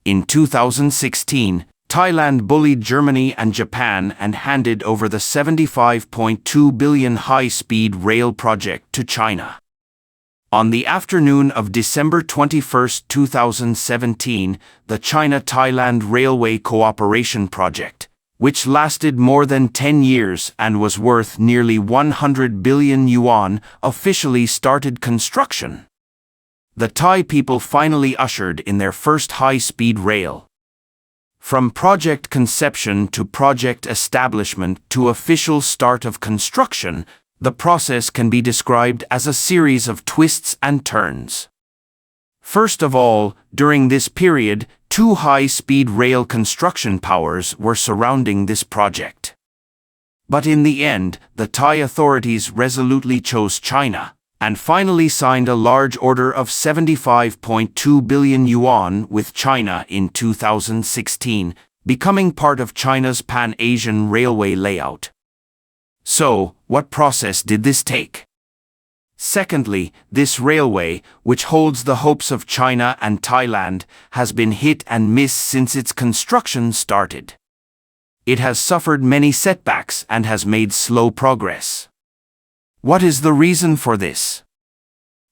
In 2016, Thailand bullied Germany and Japan and handed over the 75.2 billion high-speed rail project to China. On the afternoon of December 21, 2017, the China-Thailand Railway Cooperation Project, which lasted more than 10 years and was worth nearly 100 billion yuan, officially started construction. The Thai people finally ushered in their first high-speed rail. From project conception to project establishment to official start of construction, the process can be described as a series of twists and turns. First of all, during this period, two high-speed rail construction powers were surrounding this project. But in the end, the Thai authorities resolutely chose China, and finally signed a large order of 75.2 billion yuan with China in 2016, becoming part of China's Pan-Asian railway layout. So, what process did this take? Secondly, this railway, which holds the hopes of China and Thailand, has been hit and miss since its construction started. It has suffered many setbacks and has made slow progress. What is the reason for this?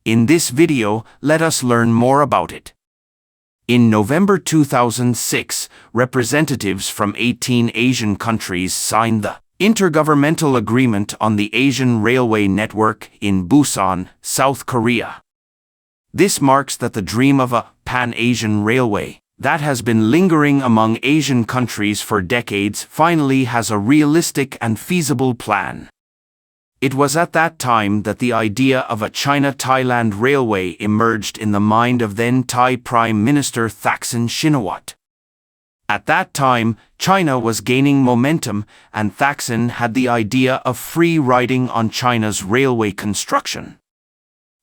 In this video, let us learn more about it. In November 2006, representatives from 18 Asian countries signed the Intergovernmental Agreement on the Asian Railway Network in Busan, South Korea. This marks that the dream of a Pan-Asian railway that has been lingering among Asian countries for decades finally has a realistic and feasible plan. It was at that time that the idea of a China-Thailand railway emerged in the mind of then Thai Prime Minister Thaksin Shinawatra. At that time, China was gaining momentum, and Thaksin had the idea of free riding on China's railway construction.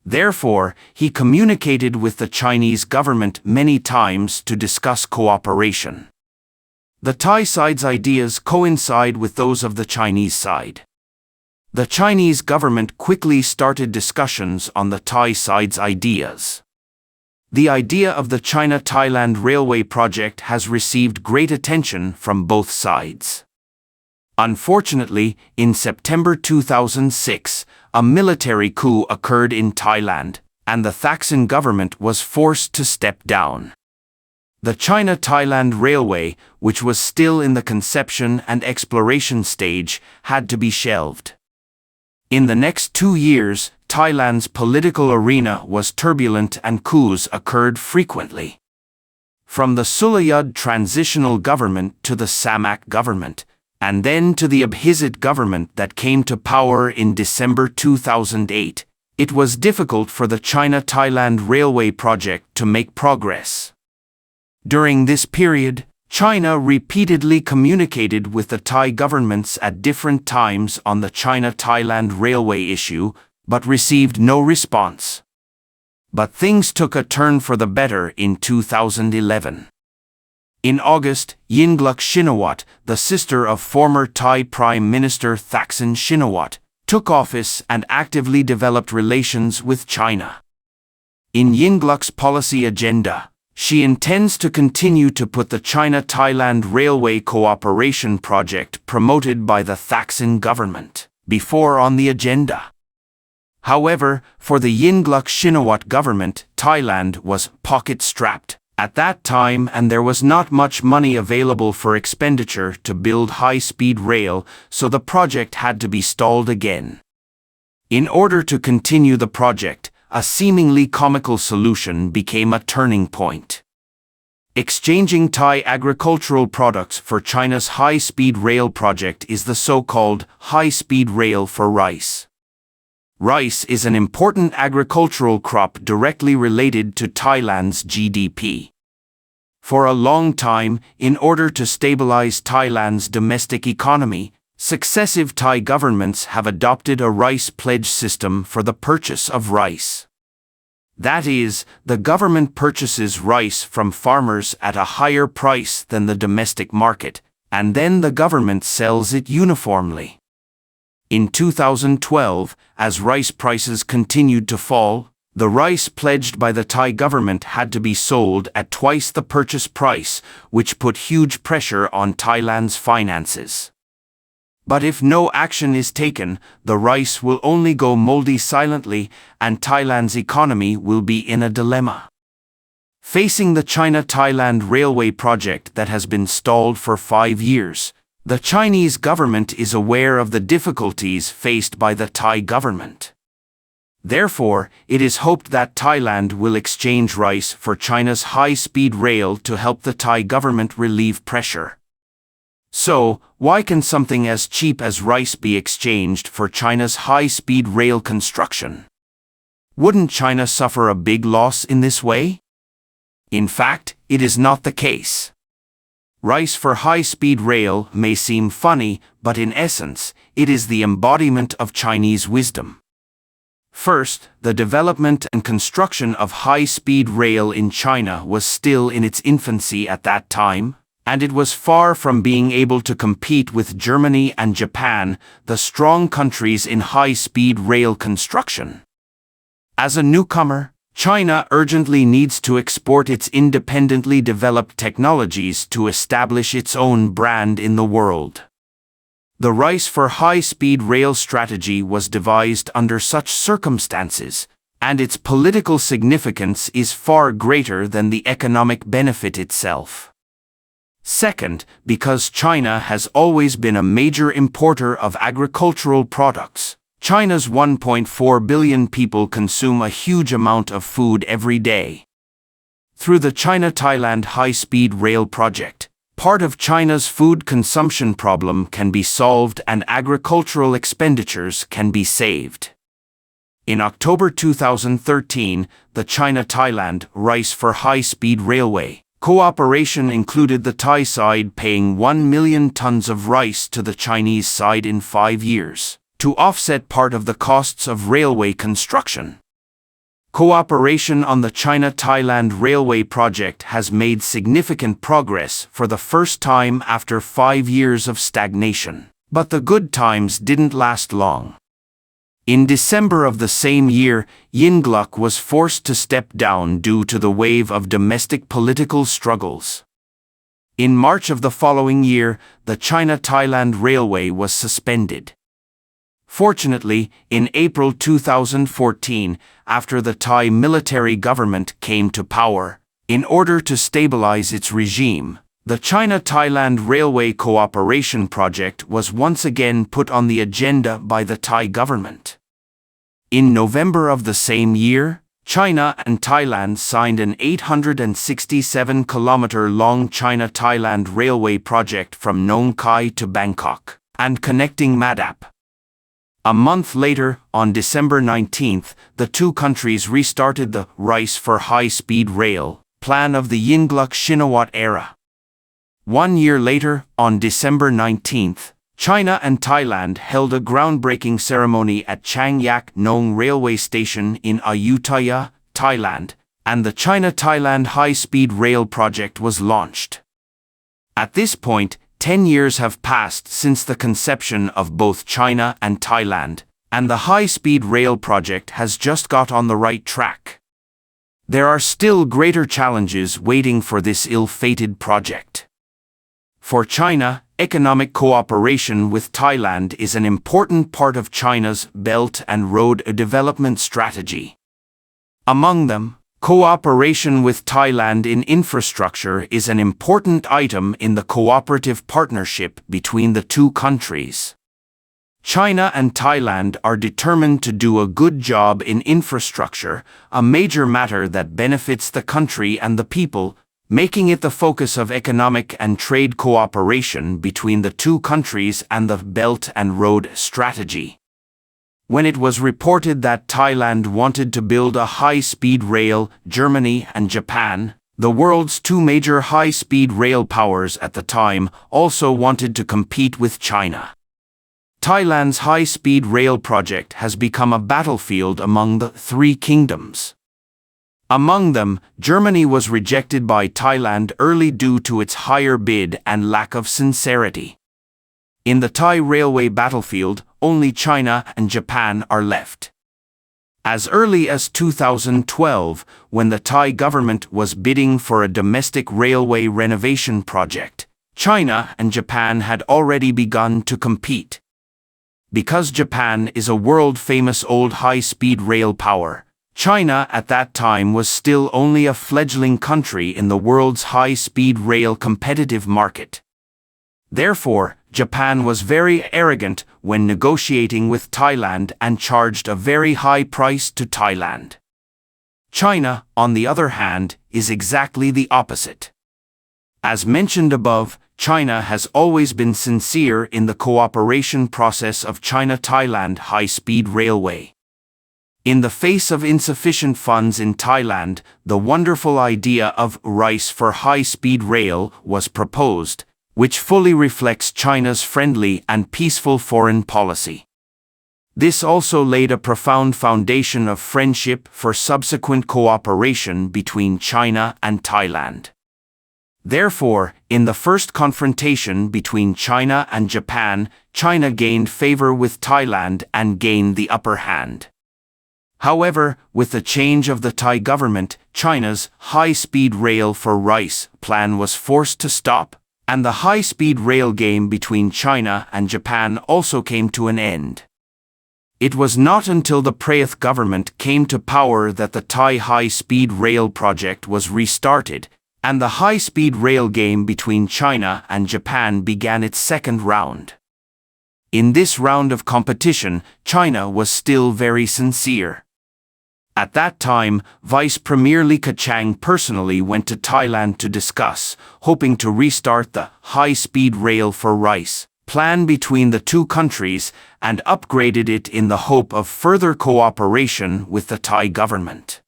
Therefore, he communicated with the Chinese government many times to discuss cooperation. The Thai side's ideas coincide with those of the Chinese side. The Chinese government quickly started discussions on the Thai side's ideas. The idea of the China-Thailand Railway project has received great attention from both sides. Unfortunately, in September 2006, a military coup occurred in Thailand, and the Thaksin government was forced to step down. The China-Thailand Railway, which was still in the conception and exploration stage, had to be shelved. In the next 2 years, Thailand's political arena was turbulent and coups occurred frequently. From the Sulayud transitional government to the Samak government, and then to the Abhisit government that came to power in December 2008, it was difficult for the China-Thailand Railway project to make progress. During this period, China repeatedly communicated with the Thai governments at different times on the China-Thailand railway issue, but received no response. But things took a turn for the better in 2011. In August, Yingluck Shinawatra, the sister of former Thai Prime Minister Thaksin Shinawatra, took office and actively developed relations with China. In Yingluck's policy agenda, she intends to continue to put the China-Thailand Railway Cooperation Project promoted by the Thaksin government before on the agenda. However, for the Yingluck Shinawatra government, Thailand was pocket-strapped at that time, and there was not much money available for expenditure to build high-speed rail, so the project had to be stalled again. In order to continue the project, a seemingly comical solution became a turning point. Exchanging Thai agricultural products for China's high-speed rail project is the so-called high-speed rail for rice. Rice is an important agricultural crop directly related to Thailand's GDP. For a long time, in order to stabilize Thailand's domestic economy, successive Thai governments have adopted a rice pledge system for the purchase of rice. That is, the government purchases rice from farmers at a higher price than the domestic market, and then the government sells it uniformly. In 2012, as rice prices continued to fall, The rice pledged by the Thai government had to be sold at twice the purchase price, which put huge pressure on Thailand's finances. But if no action is taken, the rice will only go moldy silently, and Thailand's economy will be in a dilemma. Facing the China-Thailand railway project that has been stalled for 5 years, the Chinese government is aware of the difficulties faced by the Thai government. Therefore, it is hoped that Thailand will exchange rice for China's high-speed rail to help the Thai government relieve pressure. So, why can something as cheap as rice be exchanged for China's high-speed rail construction? Wouldn't China suffer a big loss in this way? In fact, it is not the case. Rice for high-speed rail may seem funny, but in essence, it is the embodiment of Chinese wisdom. First, the development and construction of high-speed rail in China was still in its infancy at that time, and it was far from being able to compete with Germany and Japan, the strong countries in high-speed rail construction. As a newcomer, China urgently needs to export its independently developed technologies to establish its own brand in the world. The rice for high-speed rail strategy was devised under such circumstances, and its political significance is far greater than the economic benefit itself. Second, because China has always been a major importer of agricultural products, China's 1.4 billion people consume a huge amount of food every day. Through the China-Thailand high-speed rail project, part of China's food consumption problem can be solved and agricultural expenditures can be saved. In October 2013, the China-Thailand Rice for High-Speed Railway cooperation included the Thai side paying 1 million tons of rice to the Chinese side in 5 years, to offset part of the costs of railway construction. Cooperation on the China-Thailand railway project has made significant progress for the first time after 5 years of stagnation. But the good times didn't last long. In December of the same year, Yingluck was forced to step down due to the wave of domestic political struggles. In March of the following year, the China-Thailand railway was suspended. Fortunately, in April 2014, after the Thai military government came to power, in order to stabilize its regime, the China-Thailand Railway Cooperation Project was once again put on the agenda by the Thai government. In November of the same year, China and Thailand signed an 867-kilometer-long China-Thailand railway project from Nong Khai to Bangkok, and connecting Madap. A month later, on December 19, the two countries restarted the Rice for High-Speed Rail plan of the Yingluck-Shinawatra era. 1 year later, on December 19, China and Thailand held a groundbreaking ceremony at Chang Yak Nong Railway Station in Ayutthaya, Thailand, and the China-Thailand high-speed rail project was launched. At this point, 10 years have passed since the conception of both China and Thailand, and the high-speed rail project has just got on the right track. There are still greater challenges waiting for this ill-fated project. For China, economic cooperation with Thailand is an important part of China's Belt and Road Development Strategy. Among them, cooperation with Thailand in infrastructure is an important item in the cooperative partnership between the two countries. China and Thailand are determined to do a good job in infrastructure, a major matter that benefits the country and the people, making it the focus of economic and trade cooperation between the two countries and the Belt and Road Strategy. When it was reported that Thailand wanted to build a high-speed rail, Germany and Japan, the world's two major high-speed rail powers at the time, also wanted to compete with China. Thailand's high-speed rail project has become a battlefield among the three kingdoms. Among them, Germany was rejected by Thailand early due to its higher bid and lack of sincerity. In the Thai railway battlefield, only China and Japan are left. As early as 2012, when the Thai government was bidding for a domestic railway renovation project, China and Japan had already begun to compete. Because Japan is a world-famous old high-speed rail power, China at that time was still only a fledgling country in the world's high-speed rail competitive market. Therefore, Japan was very arrogant when negotiating with Thailand and charged a very high price to Thailand. China, on the other hand, is exactly the opposite. As mentioned above, China has always been sincere in the cooperation process of China-Thailand high-speed railway. In the face of insufficient funds in Thailand, the wonderful idea of rice for high-speed rail was proposed, which fully reflects China's friendly and peaceful foreign policy. This also laid a profound foundation of friendship for subsequent cooperation between China and Thailand. Therefore, in the first confrontation between China and Japan, China gained favor with Thailand and gained the upper hand. However, with the change of the Thai government, China's high-speed rail for rice plan was forced to stop, and the high-speed rail game between China and Japan also came to an end. It was not until the Prath government came to power that the Thai high-speed rail project was restarted, and the high-speed rail game between China and Japan began its second round. In this round of competition, China was still very sincere. At that time, Vice Premier Lee Ka-chang personally went to Thailand to discuss, hoping to restart the high-speed rail for rice plan between the two countries and upgraded it in the hope of further cooperation with the Thai government.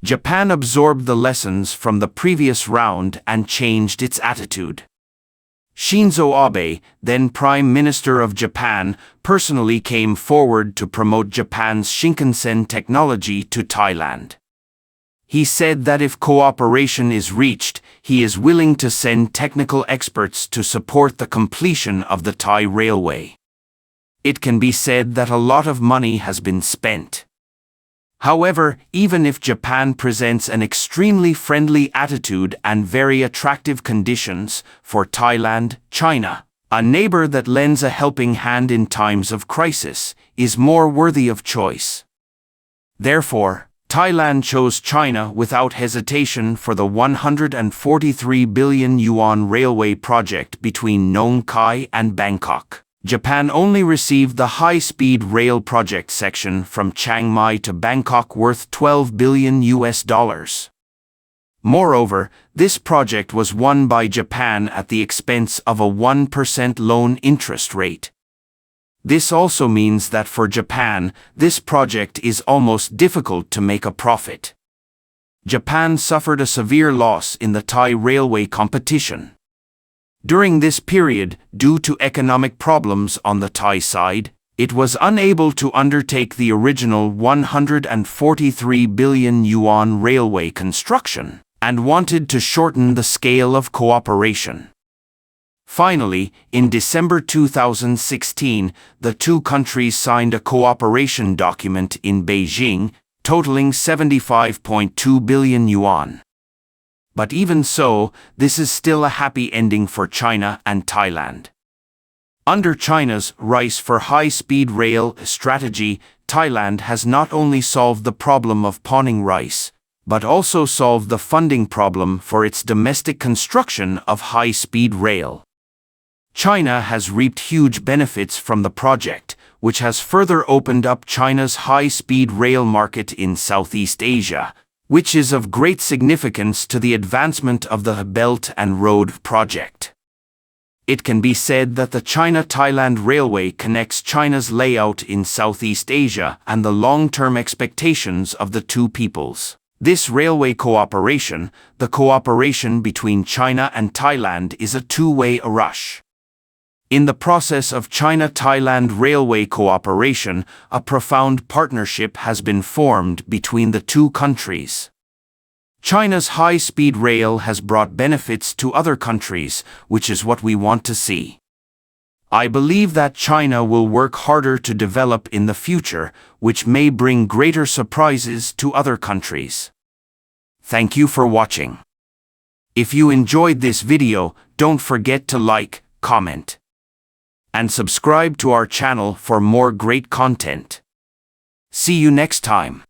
Japan absorbed the lessons from the previous round and changed its attitude. Shinzo Abe, then Prime Minister of Japan, personally came forward to promote Japan's Shinkansen technology to Thailand. He said that if cooperation is reached, he is willing to send technical experts to support the completion of the Thai railway. It can be said that a lot of money has been spent. However, even if Japan presents an extremely friendly attitude and very attractive conditions for Thailand, China, a neighbor that lends a helping hand in times of crisis, is more worthy of choice. Therefore, Thailand chose China without hesitation for the 143 billion yuan railway project between Nong Khai and Bangkok. Japan only received the high-speed rail project section from Chiang Mai to Bangkok worth $12 billion. Moreover, this project was won by Japan at the expense of a 1% loan interest rate. This also means that for Japan, this project is almost difficult to make a profit. Japan suffered a severe loss in the Thai railway competition. During this period, due to economic problems on the Thai side, it was unable to undertake the original 143 billion yuan railway construction, and wanted to shorten the scale of cooperation. Finally, in December 2016, the two countries signed a cooperation document in Beijing, totaling 75.2 billion yuan. But even so, this is still a happy ending for China and Thailand. Under China's rice for high-speed rail strategy, Thailand has not only solved the problem of pawning rice, but also solved the funding problem for its domestic construction of high-speed rail. China has reaped huge benefits from the project, which has further opened up China's high-speed rail market in Southeast Asia, which is of great significance to the advancement of the Belt and Road project. It can be said that the China-Thailand Railway connects China's layout in Southeast Asia and the long-term expectations of the two peoples. This railway cooperation, the cooperation between China and Thailand, is a two-way rush. In the process of China-Thailand railway cooperation, a profound partnership has been formed between the two countries. China's high-speed rail has brought benefits to other countries, which is what we want to see. I believe that China will work harder to develop in the future, which may bring greater surprises to other countries. Thank you for watching. If you enjoyed this video, don't forget to like, comment, and subscribe to our channel for more great content. See you next time.